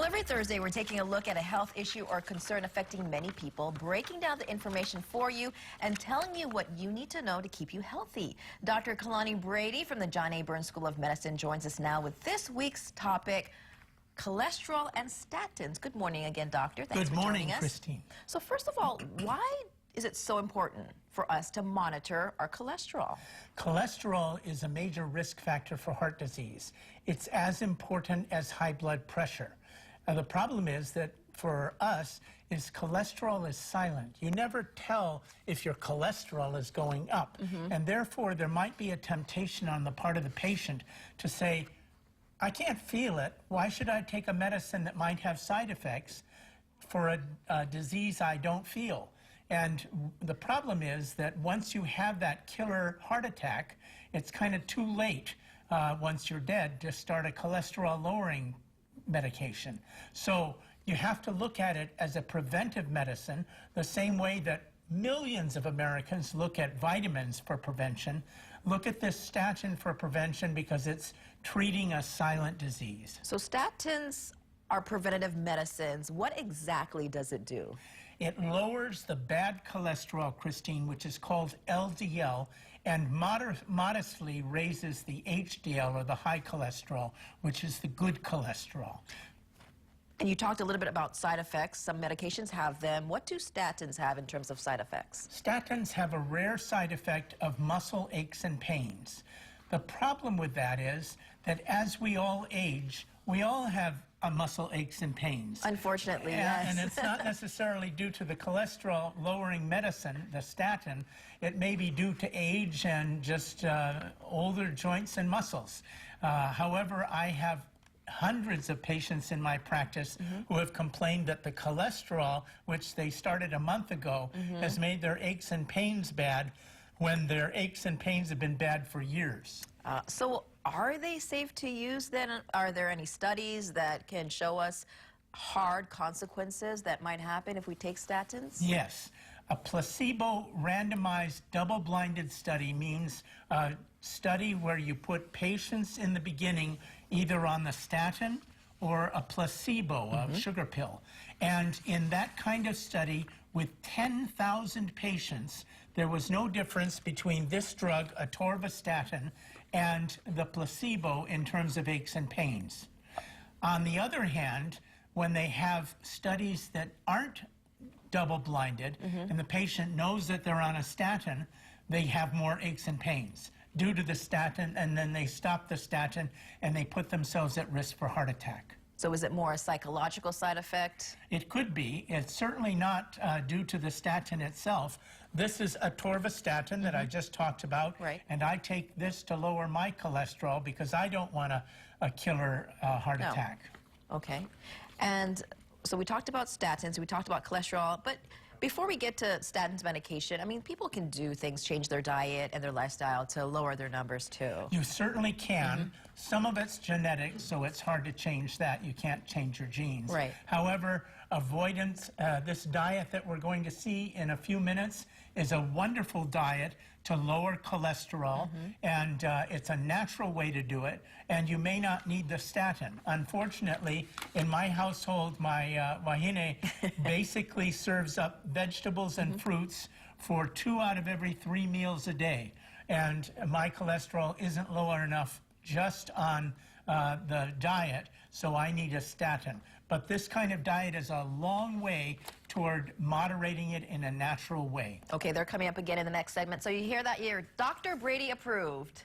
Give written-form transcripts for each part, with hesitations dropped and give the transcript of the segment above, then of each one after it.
Every Thursday, we're taking a look at a health issue or concern affecting many people, breaking down the information for you and telling you what you need to know to keep you healthy. Dr. Kalani Brady from the John A. Burns School of Medicine joins us now with this week's topic, cholesterol and statins. Good morning again, doctor. Thanks for joining us. Good morning, Christine. So first of all, why is it so important for us to monitor our cholesterol? Cholesterol is a major risk factor for heart disease. It's as important as high blood pressure. The problem is that for us, cholesterol is silent. You never tell if your cholesterol is going up. And therefore, there might be a temptation on the part of the patient to say, I can't feel it. Why should I take a medicine that might have side effects for a disease I don't feel? And the problem is that once you have that killer heart attack, it's kind of too late once you're dead to start a cholesterol-lowering medication. So you have to look at it as a preventive medicine, the same way that millions of Americans look at vitamins for prevention. Look at this statin for prevention because it's treating a silent disease. So statins are preventative medicines. What exactly does it do? It lowers the bad cholesterol, Christine, which is called LDL, and modestly raises the HDL, or the high cholesterol, which is the good cholesterol. And you talked a little bit about side effects. Some medications have them. What do statins have in terms of side effects? Statins have a rare side effect of muscle aches and pains. The problem with that is that as we all age, we all have muscle aches and pains. Unfortunately, yes. And it's not necessarily due to the cholesterol-lowering medicine, the statin. It may be due to age and just older joints and muscles. However, I have hundreds of patients in my practice who have complained that the cholesterol, which they started a month ago, has made their aches and pains bad when their aches and pains have been bad for years. So are they safe to use then? Are there any studies that can show us hard consequences that might happen if we take statins? Yes. A placebo randomized double-blinded study means a study where you put patients in the beginning either on the statin or a placebo, a sugar pill. And in that kind of study, with 10,000 patients, there was no difference between this drug, atorvastatin, and the placebo in terms of aches and pains. On the other hand, when they have studies that aren't double-blinded and the patient knows that they're on a statin, they have more aches and pains due to the statin, and then they stop the statin and they put themselves at risk for heart attack. So is it more a psychological side effect? It could be. It's certainly not due to the statin itself. This is atorvastatin that I just talked about, and I take this to lower my cholesterol because I don't want a killer heart attack. Okay. And so we talked about statins, we talked about cholesterol, but before we get to statins medication, I mean, people can do things, change their diet and their lifestyle to lower their numbers too. You certainly can. Some of it's genetic, so it's hard to change that. You can't change your genes. Right. However, avoidance, this diet that we're going to see in a few minutes is a wonderful diet to lower cholesterol, and it's a natural way to do it, and you may not need the statin. Unfortunately, in my household, my wahine basically serves up vegetables and fruits for 2 out of every 3 meals a day, and my cholesterol isn't low enough just on the diet, so I need a statin. But this kind of diet is a long way toward moderating it in a natural way. Okay, they're coming up again in the next segment. So you hear that here, Dr. Brady approved.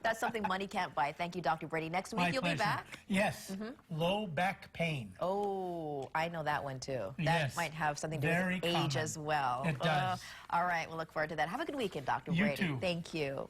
That's something money can't buy. Thank you, Dr. Brady. Next week you'll be back? Yes, low back pain. Oh, I know that one too. That Yes. might have something to do with age as well. It does. All right, we'll look forward to that. Have a good weekend, Dr. You Brady. too. Thank you.